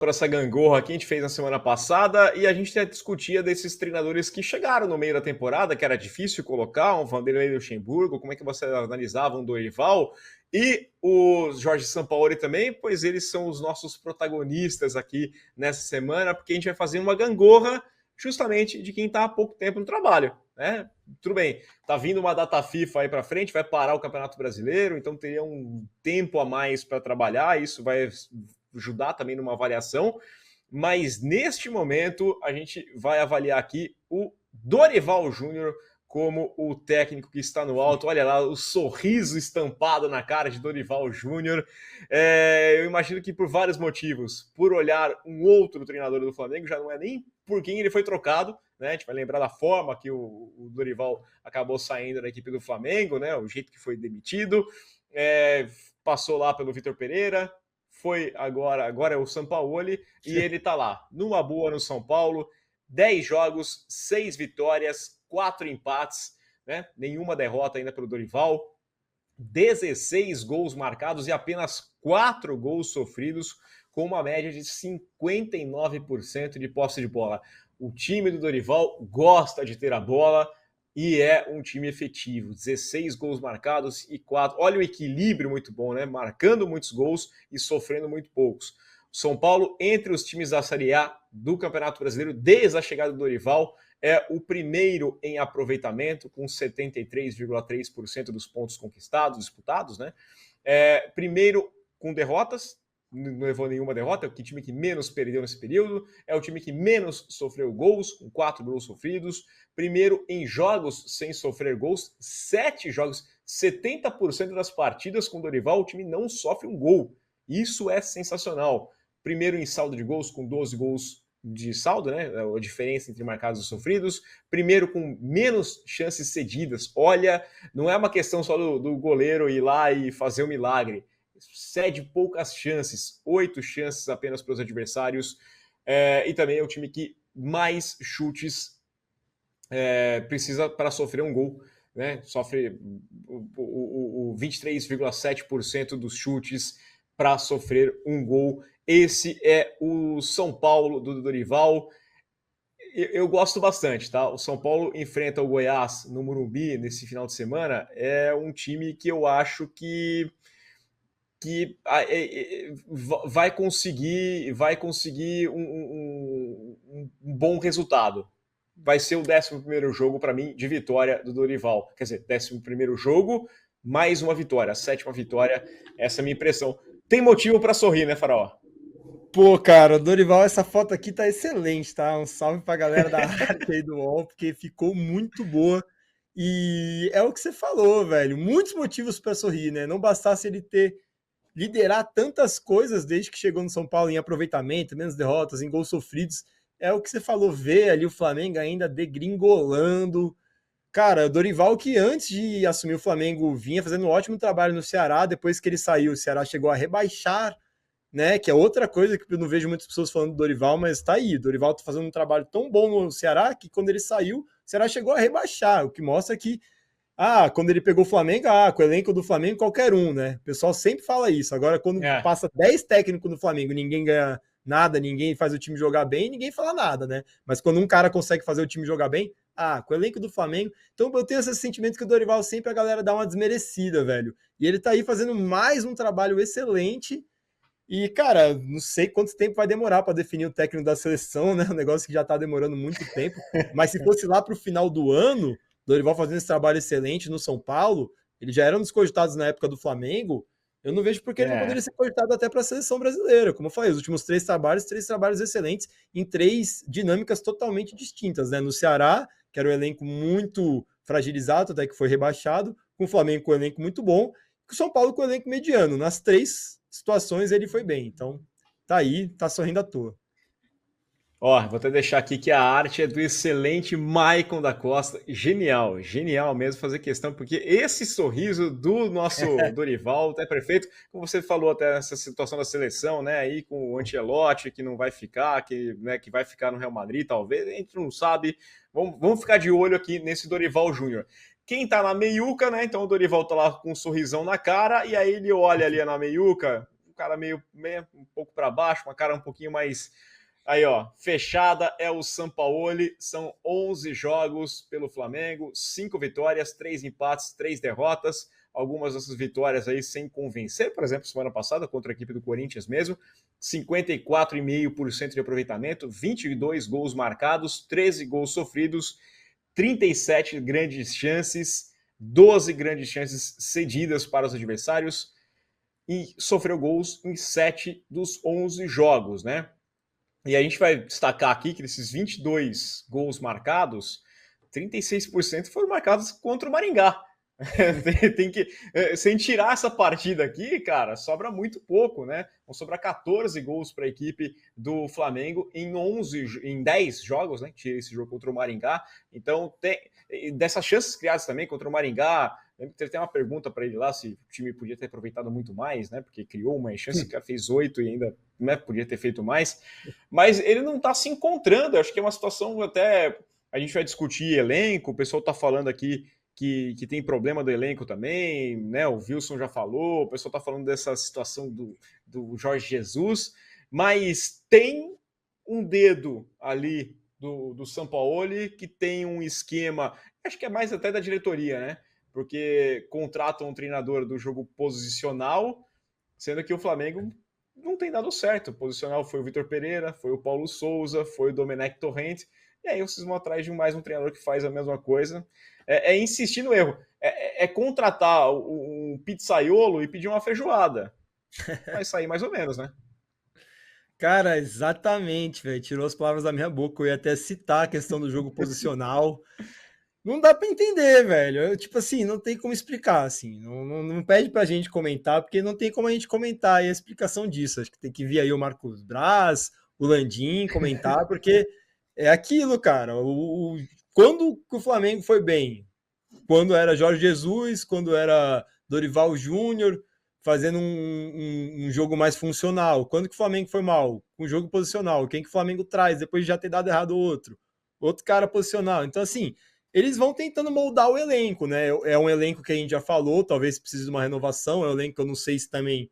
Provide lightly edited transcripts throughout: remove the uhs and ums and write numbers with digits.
para essa gangorra que a gente fez na semana passada e a gente discutia desses treinadores que chegaram no meio da temporada, que era difícil colocar, um Vanderlei Luxemburgo, como é que você analisava um Dorival e o Jorge Sampaoli também, pois eles são os nossos protagonistas aqui nessa semana, porque a gente vai fazer uma gangorra justamente de quem está há pouco tempo no trabalho, né? Tudo bem, tá vindo uma data FIFA aí para frente, vai parar o Campeonato Brasileiro, então teria um tempo a mais para trabalhar, isso vai ajudar também numa avaliação, mas neste momento a gente vai avaliar aqui o Dorival Júnior como o técnico que está no alto. Olha lá, o sorriso estampado na cara de Dorival Júnior. Eu imagino que por vários motivos. Por olhar um outro treinador do Flamengo, já não é nem por quem ele foi trocado, né? A gente vai lembrar da forma que o Dorival acabou saindo da equipe do Flamengo, né? O jeito que foi demitido. Passou lá pelo Vitor Pereira, foi agora é o Sampaoli, e ele tá lá, numa boa no São Paulo, 10 jogos, 6 vitórias, 4 empates, né? Nenhuma derrota ainda para o Dorival, 16 gols marcados e apenas 4 gols sofridos, com uma média de 59% de posse de bola. O time do Dorival gosta de ter a bola e é um time efetivo. 16 gols marcados e 4. Olha o equilíbrio muito bom, né? Marcando muitos gols e sofrendo muito poucos. São Paulo, entre os times da Série A do Campeonato Brasileiro, desde a chegada do Dorival, é o primeiro em aproveitamento, com 73,3% dos pontos conquistados, disputados, né? Primeiro com derrotas, não levou nenhuma derrota, é o time que menos perdeu nesse período, é o time que menos sofreu gols, com 4 gols sofridos, primeiro em jogos sem sofrer gols, 7 jogos, 70% das partidas com Dorival, o time não sofre um gol, isso é sensacional. Primeiro em saldo de gols, com 12 gols de saldo, né? A diferença entre marcados e sofridos. Primeiro com menos chances cedidas. Olha, não é uma questão só do goleiro ir lá e fazer um milagre. Cede poucas chances, 8 chances apenas para os adversários. E também é o time que mais chutes precisa para sofrer um gol. Né? Sofre o 23,7% dos chutes para sofrer um gol. Esse é o São Paulo do Dorival. Eu gosto bastante, tá? O São Paulo enfrenta o Goiás no Morumbi nesse final de semana. É um time que eu acho que vai conseguir um bom resultado. Vai ser o 11º jogo, para mim, de vitória do Dorival. Quer dizer, 11º jogo, mais uma vitória. A 7ª vitória, essa é a minha impressão. Tem motivo para sorrir, né, Faraó? Pô, cara, Dorival, essa foto aqui tá excelente, tá? Um salve pra galera da arte aí do UOL, porque ficou muito boa. E é o que você falou, velho. Muitos motivos para sorrir, né? Não bastasse ele liderar tantas coisas desde que chegou no São Paulo em aproveitamento, menos derrotas, em gols sofridos. É o que você falou, ver ali o Flamengo ainda degringolando. Cara, o Dorival, que antes de assumir o Flamengo vinha fazendo um ótimo trabalho no Ceará, depois que ele saiu, o Ceará chegou a rebaixar, né? Que é outra coisa que eu não vejo muitas pessoas falando do Dorival, mas tá aí. O Dorival tá fazendo um trabalho tão bom no Ceará que quando ele saiu, o Ceará chegou a rebaixar, o que mostra que quando ele pegou o Flamengo, com o elenco do Flamengo, qualquer um, né? O pessoal sempre fala isso. Agora, quando passa 10 técnicos no Flamengo, ninguém ganha nada, ninguém faz o time jogar bem, ninguém fala nada, né? Mas quando um cara consegue fazer o time jogar bem, com o elenco do Flamengo. Então eu tenho esse sentimento que o Dorival sempre a galera dá uma desmerecida, velho. E ele tá aí fazendo mais um trabalho excelente. E, cara, não sei quanto tempo vai demorar para definir o técnico da seleção, né? Um negócio que já tá demorando muito tempo. Mas se fosse lá pro final do ano, Dorival fazendo esse trabalho excelente no São Paulo, ele já era um dos cogitados na época do Flamengo, eu não vejo por que ele não poderia ser cogitado até para a seleção brasileira. Como eu falei, os últimos 3 trabalhos excelentes em 3 dinâmicas totalmente distintas, né? No Ceará, que era um elenco muito fragilizado, até que foi rebaixado, com o Flamengo com um elenco muito bom, e com o São Paulo com um elenco mediano. Nas 3 situações ele foi bem. Então, tá aí, tá sorrindo à toa. Vou até deixar aqui que a arte é do excelente Maicon da Costa. Genial, genial mesmo fazer questão, porque esse sorriso do nosso Dorival é perfeito. Como você falou até nessa situação da seleção, né? Aí com o Ancelotti, que não vai ficar, que vai ficar no Real Madrid, talvez, a gente não sabe. Vamos ficar de olho aqui nesse Dorival Júnior. Quem tá na meiuca, né? Então o Dorival tá lá com um sorrisão na cara, e aí ele olha ali na meiuca. cara meio um pouco para baixo, uma cara um pouquinho mais... Aí, ó, fechada é o Sampaoli, são 11 jogos pelo Flamengo, 5 vitórias, 3 empates, 3 derrotas, algumas dessas vitórias aí sem convencer, por exemplo, semana passada contra a equipe do Corinthians mesmo, 54,5% de aproveitamento, 22 gols marcados, 13 gols sofridos, 37 grandes chances, 12 grandes chances cedidas para os adversários e sofreu gols em 7 dos 11 jogos, né? E a gente vai destacar aqui que desses 22 gols marcados, 36% foram marcados contra o Maringá. Tem que, sem tirar essa partida aqui, cara, sobra muito pouco, né? Vão sobrar 14 gols para a equipe do Flamengo em 10 jogos, né? Tira esse jogo contra o Maringá. Então, dessas chances criadas também contra o Maringá, teve até uma pergunta para ele lá se o time podia ter aproveitado muito mais, né? Porque criou uma chance, que fez 8 e ainda, né, podia ter feito mais. Mas ele não está se encontrando. Eu acho que é uma situação até... A gente vai discutir elenco, o pessoal está falando aqui que tem problema do elenco também, né? O Wilson já falou, o pessoal está falando dessa situação do Jorge Jesus, mas tem um dedo ali do Sampaoli que tem um esquema, acho que é mais até da diretoria, né? Porque contratam um treinador do jogo posicional, sendo que o Flamengo não tem dado certo. O posicional foi o Vitor Pereira, foi o Paulo Souza, foi o Domenech Torrent, e aí vocês vão atrás de mais um treinador que faz a mesma coisa. É insistir no erro. É contratar um pizzaiolo e pedir uma feijoada. Vai sair mais ou menos, né? Cara, exatamente, velho. Tirou as palavras da minha boca. Eu ia até citar a questão do jogo posicional. Não dá para entender, velho. Tipo assim, não tem como explicar, assim. Não pede pra gente comentar, porque não tem como a gente comentar aí a explicação disso. Acho que tem que vir aí o Marcos Braz, o Landim comentar, porque é aquilo, cara. Quando o Flamengo foi bem? Quando era Jorge Jesus, quando era Dorival Júnior, fazendo um jogo mais funcional. Quando que o Flamengo foi mal? Com o jogo posicional. Quem que o Flamengo traz depois de já ter dado errado outro? Outro cara posicional. Então, assim, eles vão tentando moldar o elenco, né? É um elenco que a gente já falou, talvez precise de uma renovação. É um elenco que eu não sei se também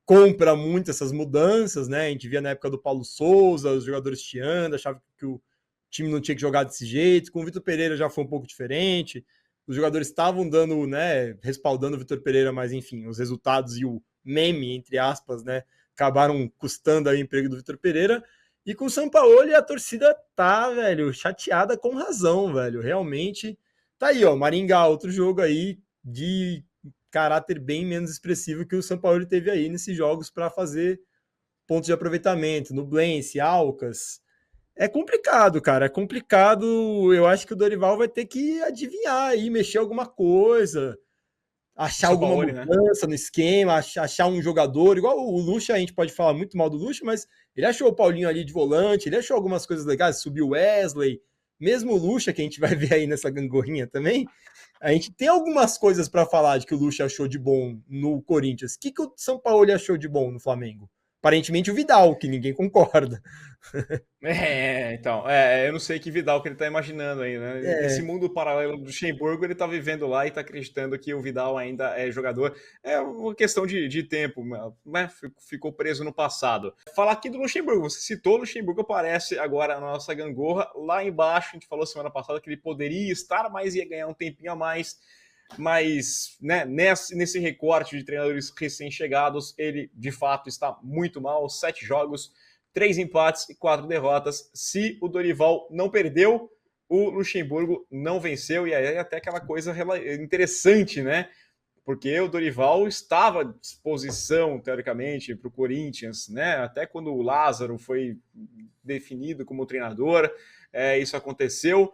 compra muito essas mudanças, né? A gente via na época do Paulo Souza, os jogadores chiando, achava que o time não tinha que jogar desse jeito. Com o Vitor Pereira já foi um pouco diferente. Os jogadores estavam dando, né, respaldando o Vitor Pereira, mas enfim, os resultados e o meme, entre aspas, né, acabaram custando aí o emprego do Vitor Pereira. E com o Sampaoli a torcida tá, velho, chateada com razão, velho. Realmente tá aí, ó, Maringá, outro jogo aí de caráter bem menos expressivo que o Sampaoli teve aí nesses jogos para fazer pontos de aproveitamento, Nublense, Alcas. É complicado, cara. É complicado. Eu acho que o Dorival vai ter que adivinhar aí, mexer alguma coisa, O achar alguma Sampaoli, né? mudança no esquema, achar um jogador. Igual o Lucha, a gente pode falar muito mal do Lucha, mas ele achou o Paulinho ali de volante, ele achou algumas coisas legais, subiu o Wesley. Mesmo o Lucha, que a gente vai ver aí nessa gangorrinha também, a gente tem algumas coisas para falar de que o Lucha achou de bom no Corinthians. O que o São Paulo achou de bom no Flamengo? Aparentemente o Vidal, que ninguém concorda. Então, eu não sei que Vidal que ele tá imaginando aí, né? Nesse É, mundo paralelo do Luxemburgo, ele tá vivendo lá e tá acreditando que o Vidal ainda é jogador. É uma questão de tempo, né? Ficou preso no passado. Falar aqui do Luxemburgo, você citou o Luxemburgo, aparece agora na nossa gangorra. Lá embaixo, a gente falou semana passada que ele poderia estar, mas ia ganhar um tempinho a mais. Mas, né, nesse recorte de treinadores recém-chegados, ele de fato está muito mal. 7 jogos, 3 empates e 4 derrotas. Se o Dorival não perdeu, o Luxemburgo não venceu. E aí é até aquela coisa interessante, né? Porque o Dorival estava à disposição, teoricamente, para o Corinthians, né? Até quando o Lázaro foi definido como treinador, isso aconteceu.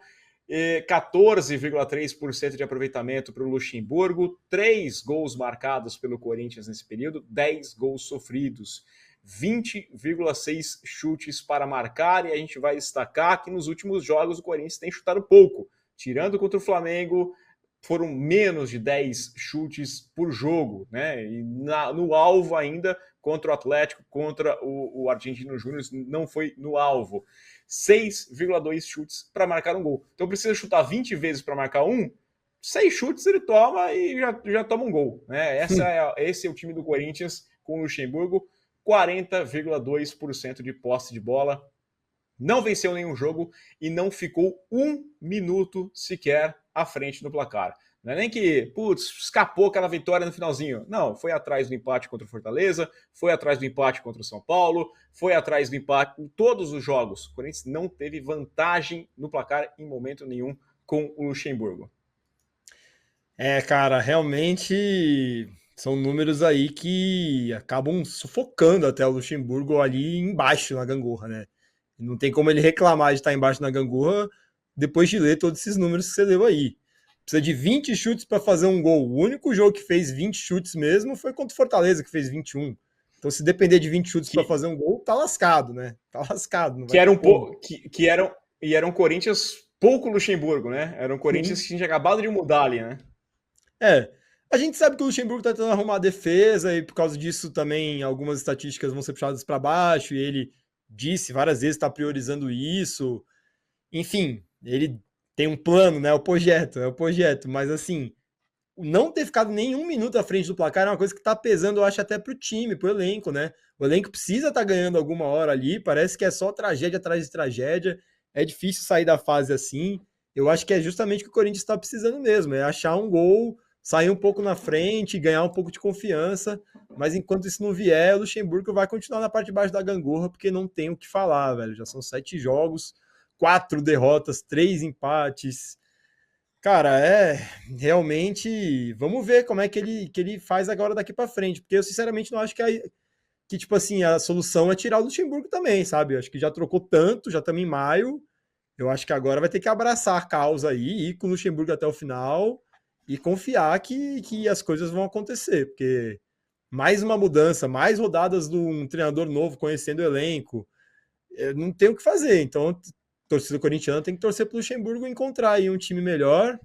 14,3% de aproveitamento para o Luxemburgo, 3 gols marcados pelo Corinthians nesse período, 10 gols sofridos, 20,6 chutes para marcar, e a gente vai destacar que nos últimos jogos o Corinthians tem chutado pouco, tirando contra o Flamengo, foram menos de 10 chutes por jogo, né? E no alvo ainda, contra o Atlético, contra o Argentino Júnior, não foi no alvo. 6,2 chutes para marcar um gol. Então precisa chutar 20 vezes para marcar um, 6 chutes ele toma e já toma um gol. Né? Esse é o time do Corinthians com o Luxemburgo. 40,2% de posse de bola. Não venceu nenhum jogo e não ficou um minuto sequer à frente no placar. Não é nem que, escapou aquela vitória no finalzinho. Não, foi atrás do empate contra o Fortaleza, foi atrás do empate contra o São Paulo, foi atrás do empate em todos os jogos. O Corinthians não teve vantagem no placar em momento nenhum com o Luxemburgo. Cara, realmente são números aí que acabam sufocando até o Luxemburgo ali embaixo na gangorra, né? Não tem como ele reclamar de estar embaixo na gangorra depois de ler todos esses números que você leu aí. Precisa de 20 chutes para fazer um gol. O único jogo que fez 20 chutes mesmo foi contra o Fortaleza, que fez 21. Então, se depender de 20 chutes para fazer um gol, tá lascado, né? Tá lascado. Não vai era um Corinthians pouco Luxemburgo, né? Era um Corinthians que tinha acabado de mudar ali, né? A gente sabe que o Luxemburgo tá tentando arrumar a defesa e por causa disso também algumas estatísticas vão ser puxadas para baixo e ele disse várias vezes está priorizando isso. Enfim, ele tem um plano, né? É o projeto, mas assim, não ter ficado nenhum minuto à frente do placar é uma coisa que tá pesando, eu acho, até pro time, pro elenco, né? O elenco precisa estar ganhando alguma hora ali, parece que é só tragédia atrás de tragédia, é difícil sair da fase assim. Eu acho que é justamente o que o Corinthians está precisando mesmo, é achar um gol, sair um pouco na frente, ganhar um pouco de confiança, mas enquanto isso não vier, o Luxemburgo vai continuar na parte de baixo da gangorra, porque não tem o que falar, velho. Já são 7 jogos, 4 derrotas, 3 empates. Cara, realmente. Vamos ver como é que ele faz agora daqui para frente, porque eu sinceramente não acho que, tipo assim, a solução é tirar o Luxemburgo também, sabe? Eu acho que já trocou tanto, já estamos em maio. Eu acho que agora vai ter que abraçar a causa aí, ir com o Luxemburgo até o final e confiar que as coisas vão acontecer, porque mais uma mudança, mais rodadas de um treinador novo conhecendo o elenco, não tem o que fazer. Então, a torcida corintiana tem que torcer para o Luxemburgo encontrar aí um time melhor.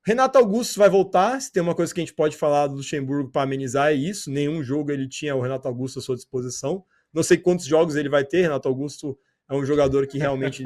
Renato Augusto vai voltar. Se tem uma coisa que a gente pode falar do Luxemburgo para amenizar é isso. Nenhum jogo ele tinha o Renato Augusto à sua disposição. Não sei quantos jogos ele vai ter. Renato Augusto é um jogador que realmente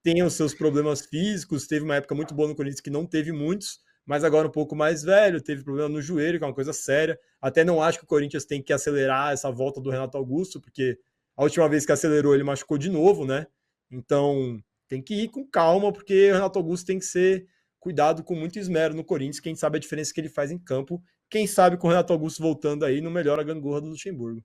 tem os seus problemas físicos. Teve uma época muito boa no Corinthians que não teve muitos, mas agora um pouco mais velho. Teve problema no joelho, que é uma coisa séria. Até não acho que o Corinthians tem que acelerar essa volta do Renato Augusto, porque a última vez que acelerou ele machucou de novo, né? Então tem que ir com calma, porque o Renato Augusto tem que ser cuidado com muito esmero no Corinthians. Quem sabe a diferença que ele faz em campo. Quem sabe com o Renato Augusto voltando aí não melhora a gangorra do Luxemburgo.